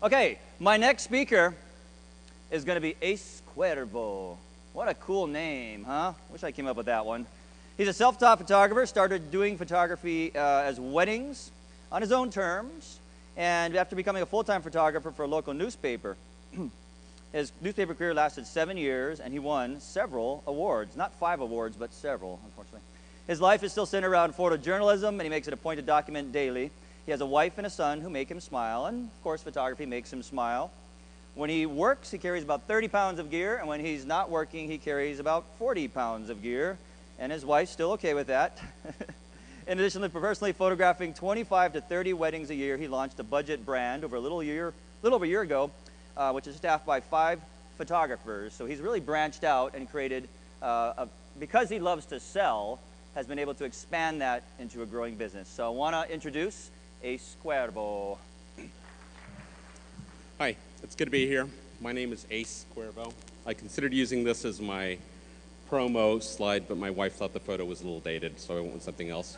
Okay, my next speaker is going to be Cuervo. What a cool name, huh? Wish I came up with that one. He's a self-taught photographer, started doing photography as weddings on his own terms, and after becoming a full-time photographer for a local newspaper. His newspaper career lasted 7 years, and he won several awards. Not 5 awards, but several, unfortunately. His life is still centered around photojournalism, and he makes it a point to document daily. He has a wife and a son who make him smile, and of course photography makes him smile. When he works, he carries about 30 pounds of gear, and when he's not working, he carries about 40 pounds of gear, and his wife's still okay with that. In addition to personally photographing 25 to 30 weddings a year, he launched a budget brand over a little over a year ago, which is staffed by 5 photographers. So he's really branched out and created, because he loves to sell, has been able to expand that into a growing business. So I want to introduce Cuervo. Hi, it's good to be here. My name is Cuervo. I considered using this as my promo slide, but my wife thought the photo was a little dated, so I went with something else.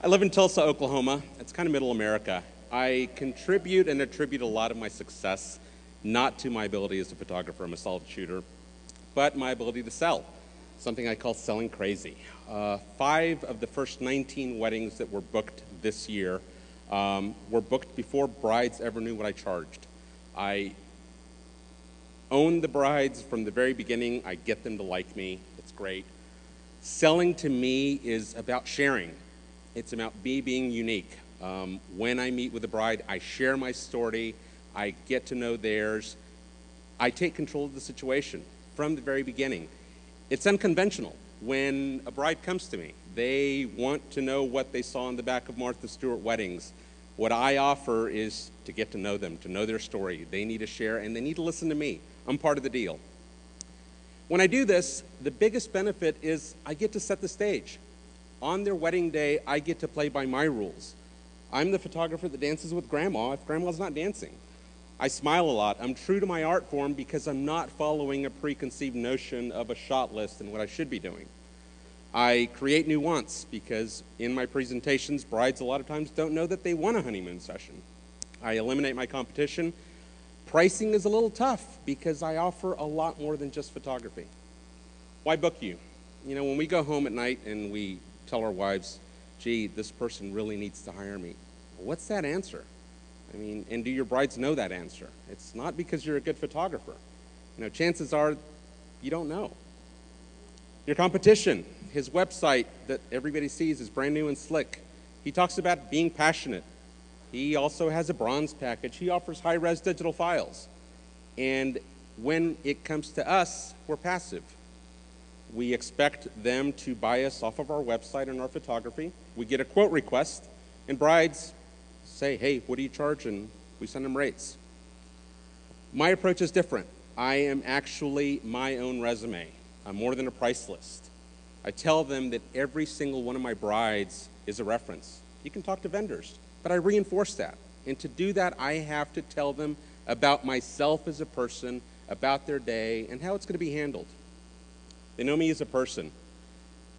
I live in Tulsa, Oklahoma. It's kind of middle America. I contribute and attribute a lot of my success not to my ability as a photographer, I'm a solid shooter, but my ability to sell, something I call selling crazy. 5 of the first 19 weddings that were booked this year were booked before brides ever knew what I charged. I own the brides from the very beginning. I get them to like me. It's great. Selling to me is about sharing. It's about me being unique. When I meet with a bride, I share my story. I get to know theirs. I take control of the situation from the very beginning. It's unconventional. When a bride comes to me, they want to know what they saw on the back of Martha Stewart weddings. What I offer is to get to know them, to know their story. They need to share, and they need to listen to me. I'm part of the deal. When I do this, the biggest benefit is I get to set the stage. On their wedding day, I get to play by my rules. I'm the photographer that dances with Grandma if Grandma's not dancing. I smile a lot. I'm true to my art form because I'm not following a preconceived notion of a shot list and what I should be doing. I create nuance because in my presentations, brides a lot of times don't know that they want a honeymoon session. I eliminate my competition. Pricing is a little tough because I offer a lot more than just photography. Why book you? You know, when we go home at night and we tell our wives, gee, this person really needs to hire me, what's that answer? I mean, and do your brides know that answer? It's not because you're a good photographer. You know, chances are you don't know. Your competition, his website that everybody sees is brand new and slick. He talks about being passionate. He also has a bronze package. He offers high-res digital files. And when it comes to us, we're passive. We expect them to buy us off of our website and our photography. We get a quote request, and brides say, hey, what do you charge? And we send them rates. My approach is different. I am actually my own resume. I'm more than a price list. I tell them that every single one of my brides is a reference. You can talk to vendors, but I reinforce that. And to do that, I have to tell them about myself as a person, about their day, and how it's going to be handled. They know me as a person.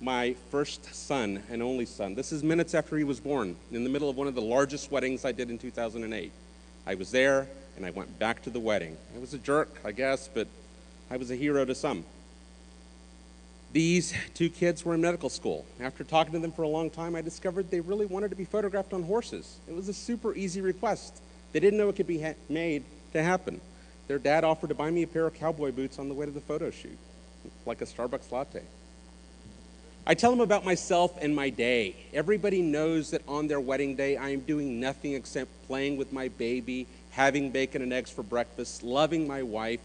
My first son and only son, this is minutes after he was born, in the middle of one of the largest weddings I did in 2008. I was there, and I went back to the wedding. I was a jerk, I guess, but I was a hero to some. These 2 kids were in medical school. After talking to them for a long time, I discovered they really wanted to be photographed on horses. It was a super easy request. They didn't know it could be made to happen. Their dad offered to buy me a pair of cowboy boots on the way to the photo shoot, like a Starbucks latte. I tell them about myself and my day. Everybody knows that on their wedding day, I am doing nothing except playing with my baby, having bacon and eggs for breakfast, loving my wife,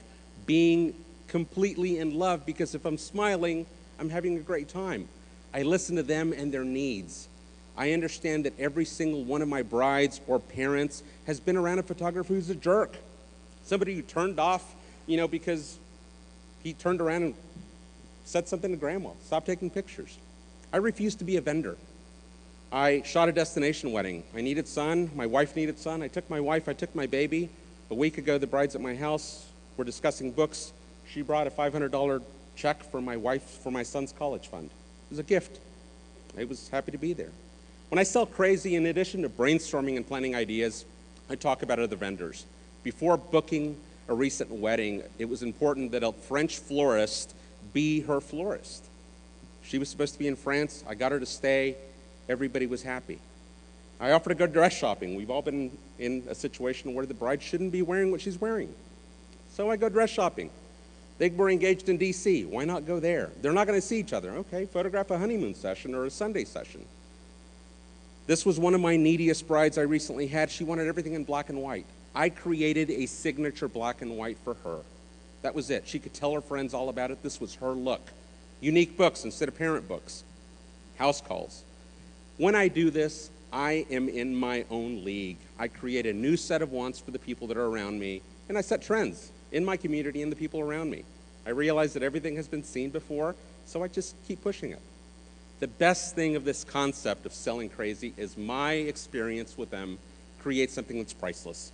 being completely in love, because if I'm smiling, I'm having a great time. I listen to them and their needs. I understand that every single one of my brides or parents has been around a photographer who's a jerk. Somebody who turned off, because he turned around and said something to Grandma, stop taking pictures. I refuse to be a vendor. I shot a destination wedding. I needed sun, my wife needed sun. I took my wife, I took my baby. A week ago, the brides at my house were discussing books. She brought a $500 check for my son's college fund. It was a gift. I was happy to be there. When I sell crazy, in addition to brainstorming and planning ideas, I talk about other vendors. Before booking a recent wedding, it was important that a French florist be her florist. She was supposed to be in France. I got her to stay. Everybody was happy. I offered to go dress shopping. We've all been in a situation where the bride shouldn't be wearing what she's wearing. So I go dress shopping. They were engaged in D.C. Why not go there? They're not going to see each other. Okay, photograph a honeymoon session or a Sunday session. This was one of my neediest brides I recently had. She wanted everything in black and white. I created a signature black and white for her. That was it. She could tell her friends all about it. This was her look. Unique books instead of parent books. House calls. When I do this, I am in my own league. I create a new set of wants for the people that are around me, and I set trends in my community and the people around me. I realize that everything has been seen before, so I just keep pushing it. The best thing of this concept of selling crazy is my experience with them creates something that's priceless.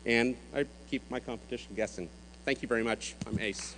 And I keep my competition guessing. Thank you very much. I'm Ace.